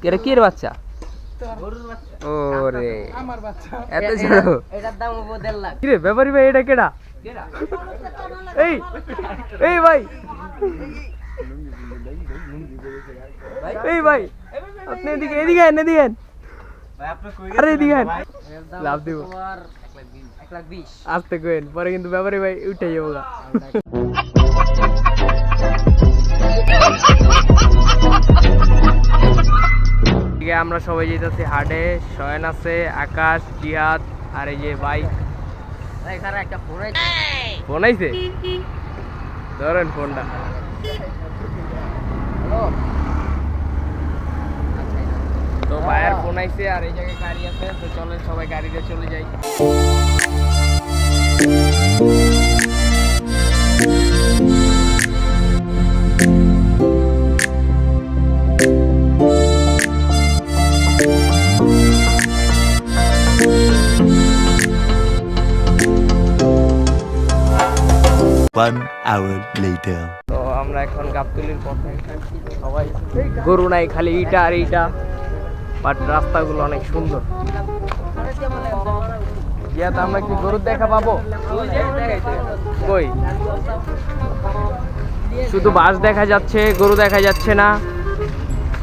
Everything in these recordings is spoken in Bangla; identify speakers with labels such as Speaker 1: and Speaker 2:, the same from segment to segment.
Speaker 1: এটা কি এর বাচ্চা? ওরে
Speaker 2: আমার বাচ্চা।
Speaker 1: এত ছোট।
Speaker 2: এটার দাম হবো 1.5 লাখ।
Speaker 1: কি রে ব্যাপারী ভাই, এটা কেডা? এই এই ভাই, এই ভাই আপনি এদিকে এদিকে আন, এদিকে আন। আরে এদিকে আন, লাভ দিব।
Speaker 2: 1,20,000।
Speaker 1: আস্তে কইন, পরে কিন্তু ব্যাপারী ভাই উঠে যাবো গা। আমরা সবাই যেতেছি হাটে। শয়ন আছে, আকাশ, জিহাদ আর এই যে বাইক।
Speaker 2: এখানে একটা
Speaker 1: ফোন আইছে, ধরেন ফোনটা। তো ভাইয়ের ফোন আইছে আর এই জায়গায় গাড়ি আছে, তো চলেন সবাই গাড়িতে চলে যাই।
Speaker 3: One hour later.
Speaker 1: তো আমরা এখন গাবতলির পথে, সবাই গরু নাই, খালি ইটা আর ইটা, বাট রাস্তাগুলো অনেক সুন্দর। ইয়াতে আমরা কি গরুর দেখা পাবো? কই, শুধু বাস দেখা যাচ্ছে, গরু দেখা যাচ্ছে না।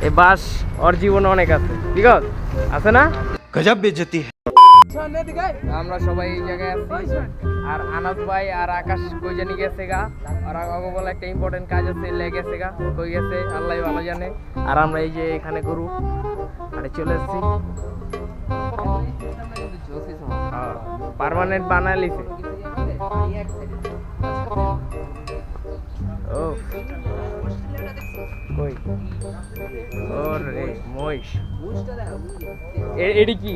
Speaker 1: এই বাস ওর জীবনে অনেক আছে, ঠিক আছে না?
Speaker 3: गजब बेइज्जती है।
Speaker 1: আমরা সবাই এই জায়গায় আছি, আর আনাস ভাই আর আকাশ কই জানি গেছে গা। আর আগে বলে একটা ইম্পর্টেন্ট কাজ আছে, লেগেছে গা, কই গেছে আল্লাহ ভালো জানে। আর আমরা এই যে এখানে গরু আরে চলে এসেছি, পার্মানেন্ট বানায় লিছে। ও কই ওরে মহিষ, এডি কি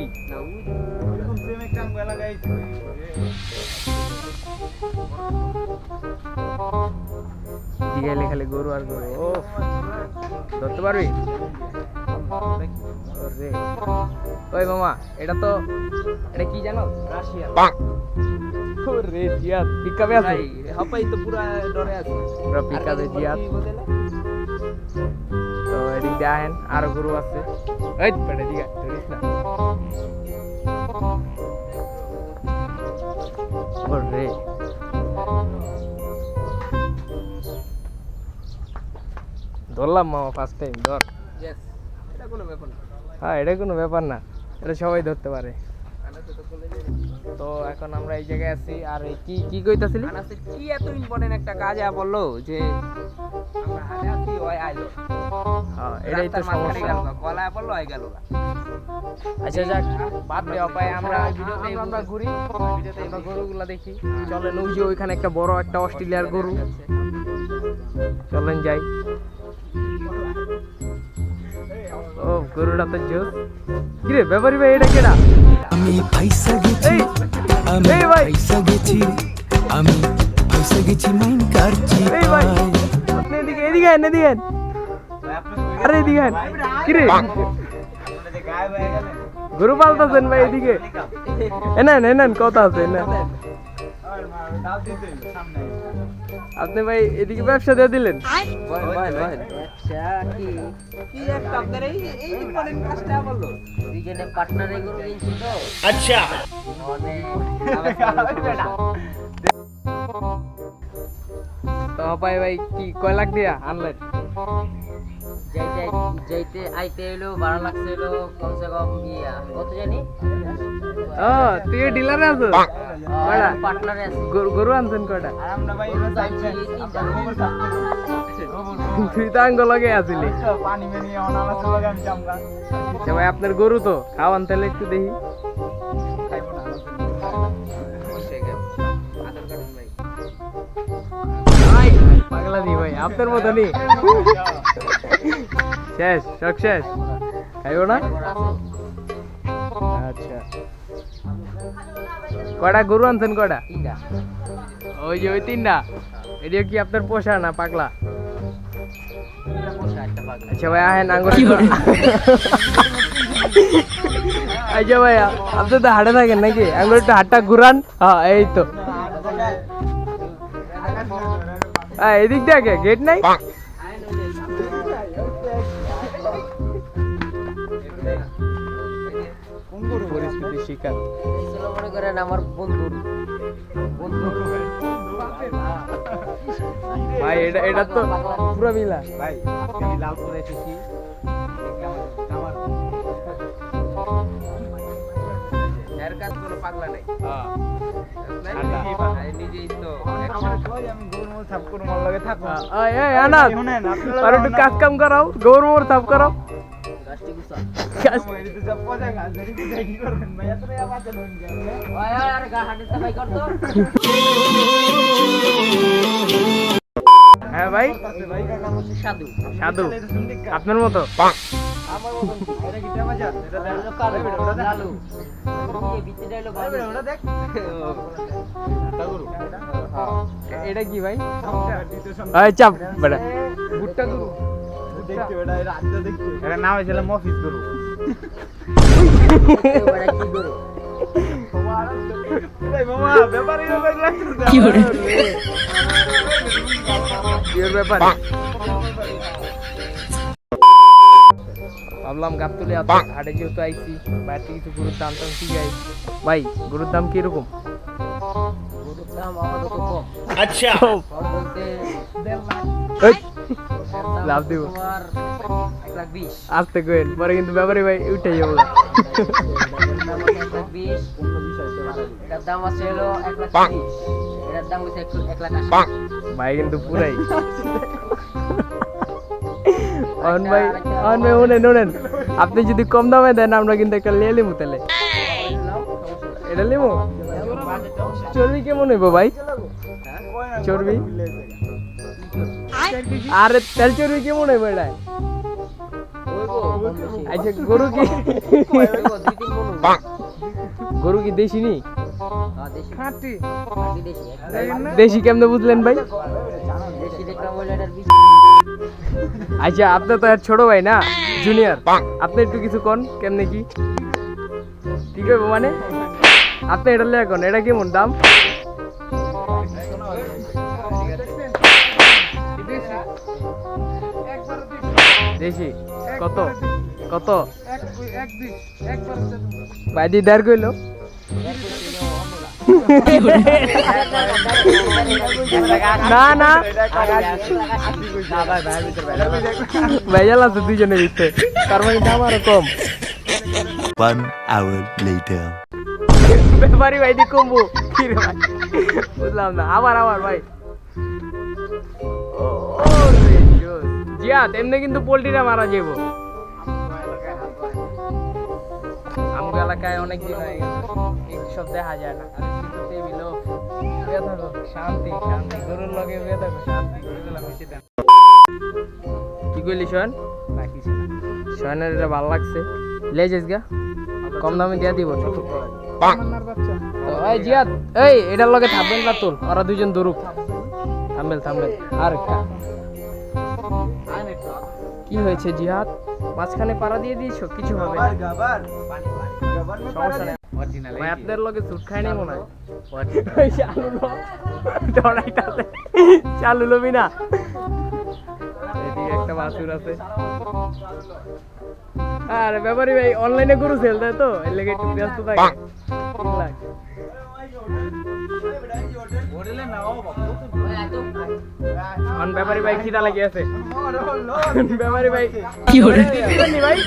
Speaker 1: দিঘাইলে খালি গরু আর গরু। ও ধরতে পারবি? ওই মামা, এটা তো এটা কি জানো? রাশিয়া। ওরে জিয়াদ পিকআপে আছে, হাপাই তো পুরা ডরে আছে, পুরা পিকআপে জিয়াদ। তো এদিক দিয়ে আহেন, আরো গরু আছে। এই পেটে দিঘা ধরিস না। ওরে ধরলাম মামা, ফার্স্ট টাইম ধর।
Speaker 2: এটা কোনো ব্যাপার না।
Speaker 1: হ্যাঁ, এটা কোনো ব্যাপার না, এটা সবাই ধরতে পারে। তো এখন আমরা এই জায়গায় আছি। আর কি কি কইতাছিলি?
Speaker 2: কি এত ইম্পর্টেন্ট একটা কাজ বললো যে আমরা হাতে আছি, ওই আইলো।
Speaker 1: হ্যাঁ, এটাই তো সমস্যা।
Speaker 2: গলায় পড়লো, আই গেল।
Speaker 1: আচ্ছা যাক, বাদ দে অপায়। আমরা ভিডিওতে আমরা ঘুরি, ভিডিওতে আমরা গরুগুলা দেখি। চলেন, ওই যে ওইখানে একটা বড় একটা অস্ট্রেলিয়ার গরু, চলেন যাই। ও গরুটা তো জোস। কি রে ব্যাপারী ভাই, এটা কেডা?
Speaker 4: আমি পয়সা গেছি, আমি
Speaker 1: এই ভাই,
Speaker 4: পয়সা গেছি, আমি পয়সা গেছি মাইন কারছি।
Speaker 1: এই ভাই আপনি এদিকে এদিকে আন, এদিকে আন। আরে এদিকে আন। কি রে গরু পালতাছেন ভাই? এদিকে এনেন এনেন, কথা আছে না আপনি ভাই? এদিকে ব্যবসা দিয়ে দিলেন।
Speaker 2: ব্যবসা কি একটা আপনার এই ইম্পর্টেন্ট কাজটা বললো। দুইজনে পার্টনারে গরু কিনছি তো।
Speaker 3: अच्छा।
Speaker 1: তো অপায় ভাই কি কয় লাখ দিয়া আনলেন?
Speaker 2: যাইতে আইতে এলো 12 লাখ এলো, কমসে কম কত জানি।
Speaker 1: ও তুই ডিলারে আছো? কয়টা
Speaker 2: পার্টনারে আছি।
Speaker 1: গরু আনছেন কয়টা?
Speaker 2: আর আমরা ভাই যাইছি তিনটা।
Speaker 1: তুই তো আঙ্গ লগে আছিলি।
Speaker 2: পানি মেনি অনালা চলে আমি জামগা।
Speaker 1: আচ্ছা ভাই, আপনার গরু তো খাওয়ান তাহলে একটু দেখি।
Speaker 2: খাইবো না আদর করেন ভাই।
Speaker 1: ভাই পাগলা দি ভাই, আপনার মতনই শেষ, সব শেষ, খাইবো না? আচ্ছা, কয়টা গরু আনছেন? কয়টা?
Speaker 2: তিনটা।
Speaker 1: ওই যে ওই তিনটা, এদিকে কি আপনার পোষা না পাগলা? আচ্ছা ভাই আহেন আঙ্গুর। আচ্ছা ভাই, আপনি তো হাটে থাকেন নাকি? আঙ্গুর একটু হাটটা ঘুরান। হ্যাঁ এই তো, এদিক দিয়ে গেট নাই। শিকার।
Speaker 2: ছিল মনে করেন আমার বন্ধুর বন্ধু
Speaker 1: ভাই এটা তো পুরো মিলা।
Speaker 5: ভাই আমি লালপুরে এসেছি দেখলাম আমার
Speaker 2: এর কাজ কোনো পাগলা নাই
Speaker 1: ঠান্ডা।
Speaker 2: নিজেই তো
Speaker 5: আমার কই আমি গরুর থাপ করে মাল লাগে থাকবো
Speaker 1: এই আনাস
Speaker 5: শুনেন
Speaker 1: আর একটু কাজ কাম করাও, গৌর মোর থাপ করাও।
Speaker 2: গাছটি গুছা
Speaker 5: এদিকে যা পজা গাছ এদিকে যাই কি করবেন ভাই এত আওয়াজ হন কেন
Speaker 2: ওই ওই আরে গা হাঁটতে ভাই কর তো
Speaker 1: হ্যাঁ ভাই
Speaker 5: ভাই কাকা
Speaker 2: হচ্ছে সাধু
Speaker 1: সাধু
Speaker 5: এটা শুনতে
Speaker 1: আপনার মতো।
Speaker 2: আমার মতন
Speaker 5: এটা কি টাকা যা এটা দেখ
Speaker 2: হলো কালো লালু এই ভিতরে হলো ভালো
Speaker 5: ওটা দেখ
Speaker 1: এটা কি ভাই?
Speaker 5: দ্বিতীয়
Speaker 1: এই চাপ বেটা। ভুট্টা গরু।
Speaker 5: দেখতে এটা এর আদ্য দেখতে এটা নাম হইছিল মফিজ গরু
Speaker 2: ওরা কি করে
Speaker 5: এই মামা ব্যাপারই ব্যাপার লাগছে
Speaker 1: কি করে? বিয়ের ব্যাপার। ভাবলাম গাবতলি হাটে যেহেতু আইছি বাইরে থেকে কিছু গরুর দাম টাম ঠিক আছে। ভাই গরুর দাম কিরকম?
Speaker 2: গরুর দাম আমাদের তো কম
Speaker 3: अच्छा
Speaker 2: কম বলতে
Speaker 1: এই, লাভ দিব।
Speaker 2: তোমার 1,20,000
Speaker 1: আসতে কইন পরে কিন্তু ব্যাপারে ভাই উঠে যাবো।
Speaker 2: এটার দাম আছে হলো 1,30,000 এটার দাম হচ্ছে 1,80,000
Speaker 1: ভাই কিন্তু পুরাই অন ভাই ওনেন আপনি যদি কম দামে দেন আমরা কিন্তু একটা লিয়ে লিমু তাহলে। এটা লিমু? চর্বি কেমন হইব ভাই? চর্বি আরে তেল চর্বি কেমন হইব এটা? আচ্ছা গরু কি গরু কি দেশি নি?
Speaker 2: খাঁটি দেশি
Speaker 1: দেশি কেমনে বুঝলেন ভাই?
Speaker 2: দেশি দেখলাম হলো এটার 20
Speaker 1: আচ্ছা আপনি তো আর ছোট ভাই না, জুনিয়র, আপনি একটু কিছু কোন কেমনে কি কি কইব মানে? আপনি এটা লিয়া কোন, এটা কেমন দাম? দেশি কত কত? বাইদি দাঁড় কইলো না না ভাইয়াল আছে দুইজনের ভিতরে, তার মানে দাম আরো কম।
Speaker 3: 1 hour later.
Speaker 1: ব্যাপারি ভাই দি কমবো কি রে ভাই? বুঝলাম না। আবার ভাই জিয়া তেমনি কিন্তু পোল্ট্রিটা মারা যাবো। আমগো এলাকায় অনেক দিন হয়ে গেছে এইসব দেখা যায় না। আরে কিন্তু টেবিল শান্তি শান্তি গরুর লগে শান্তি করে দিলাম বেশি দেন। কি কইলি শোন? শোনের এটা ভালো লাগছে, লে যাস গা, কম দামে দিয়া দিব। তো এই জিয়াদ এই এটার লগে থামবেন না তোর, ওরা দুইজন দৌড়ুক। থামবেল আর একটা কি হয়েছে জিহাদ? মাঝখানে পাড়া দিয়ে দিয়েছো, কিছু হবে না, সমস্যা নেই। ভাই আপনার লগে সুট খাই নাই মনে হয়। চালু লবি না, এদিকে একটা বাছুর আছে। আর ব্যাপারী ভাই অনলাইনে গরু সেল দেয় তো, এর লেগে একটু ব্যস্ত থাকে। 3 লাখ অন ব্যাপারী ভাই খিদা লাগি আছে। ব্যাপারী ভাই কি করে ভাই?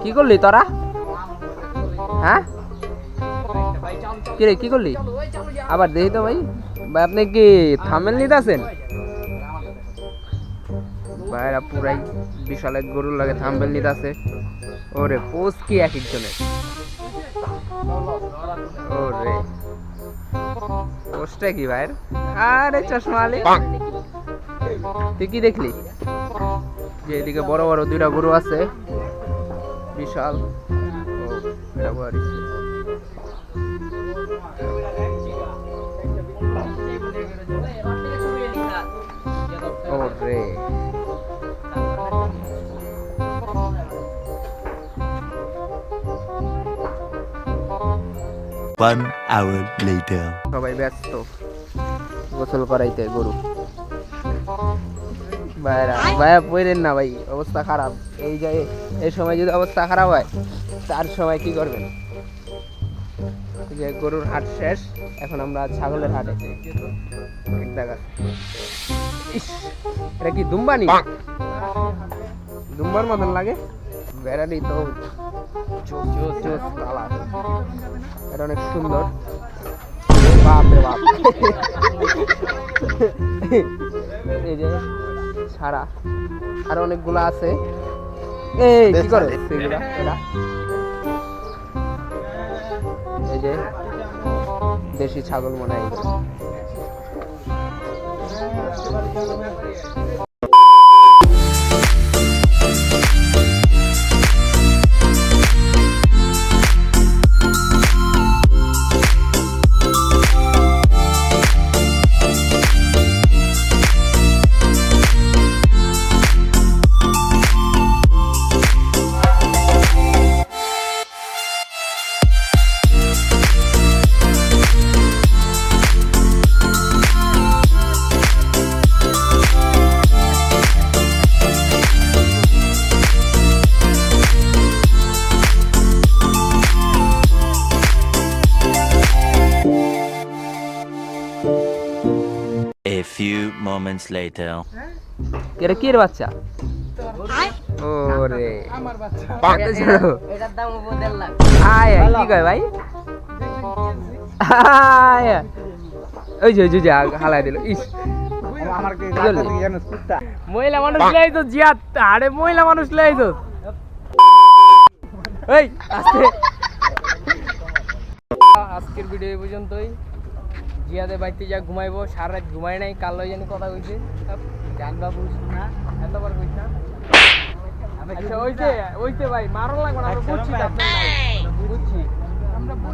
Speaker 1: কি করলি তোরা? হ্যাঁ কি রে কি করলি? আবার দেখি তো ভাই, ভাই আপনি কি থামেল নিতে আছেন? ভাইরা পুরাই বিশাল এক গরুর লাগে থাম্বেল নিতে আছে। ওরে পোস্ট কি এক একজনের, ওরে পোস্টটা কি ভাইয়ের? আরে চশমা আলী, তুই কি দেখলি? যে এদিকে বড় বড় দুইটা গরু আছে বিশাল। ও এটা বড় ওরে।
Speaker 3: 1 hour later.
Speaker 1: সবাই ব্যস্ত গোসল করাইতে গরু।
Speaker 2: ভাইয়া পড়েন না ভাই, অবস্থা খারাপ। এই সময় যদি অবস্থা খারাপ হয় তার সময় কি করবেন? যে গরুর হাট শেষ, এখন আমরা ছাগলের হাটে দেখা। এটা কি দুম্বানি? দুম্বার মতন লাগে, বেড়ালি তো কালার, এটা অনেক সুন্দর। বাপ রে বাপ। এই যে ছাড়া আর অনেকগুলো আছে। এই কি করে এগুলা? এই যে দেশি ছাগল মনে হয় এগুলো।
Speaker 3: A few moments later.
Speaker 2: এটা কি এর বাচ্চা? ওরে
Speaker 5: আমার বাচ্চা
Speaker 2: এটার দাম 1.5 লাখ। আয় কি কয় ভাই? আয় ওই যে হালাই দিল। ইস
Speaker 5: আমার কি
Speaker 2: চলে।
Speaker 5: জানো কুত্তা
Speaker 1: মহিলা মানুষ লাই তো জিয়াত, আরে মহিলা মানুষ লাই তো এই আস্তে। আজকের ভিডিও এই পর্যন্তই। জিয়াদে বাড়িতে যা ঘুমাইবো, সারা রাত ঘুমাই নাই, কাল লই জানি কথা কইছে, জানবা বুঝ না এতবার কইছ না। আচ্ছা ওইছে ভাই মারো লাগবে না, আমরা বুঝছি তো আপনার নাই, বুঝছি।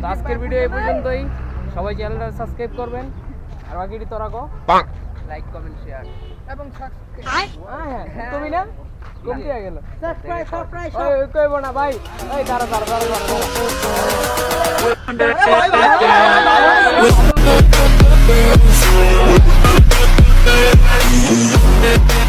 Speaker 1: তো আজকের ভিডিও এই পর্যন্তই। সবাই চ্যানেলটা সাবস্ক্রাইব করবেন, আর বাকিটি তোরা কো
Speaker 2: লাইক কমেন্ট শেয়ার
Speaker 5: এবং সাবস্ক্রাইব
Speaker 1: হ্যাঁ তুমি না কমতি হয়ে গেল।
Speaker 5: সাবস্ক্রাইব
Speaker 1: ওই কইব না ভাই, এই দাঁড়া।
Speaker 3: Yeah.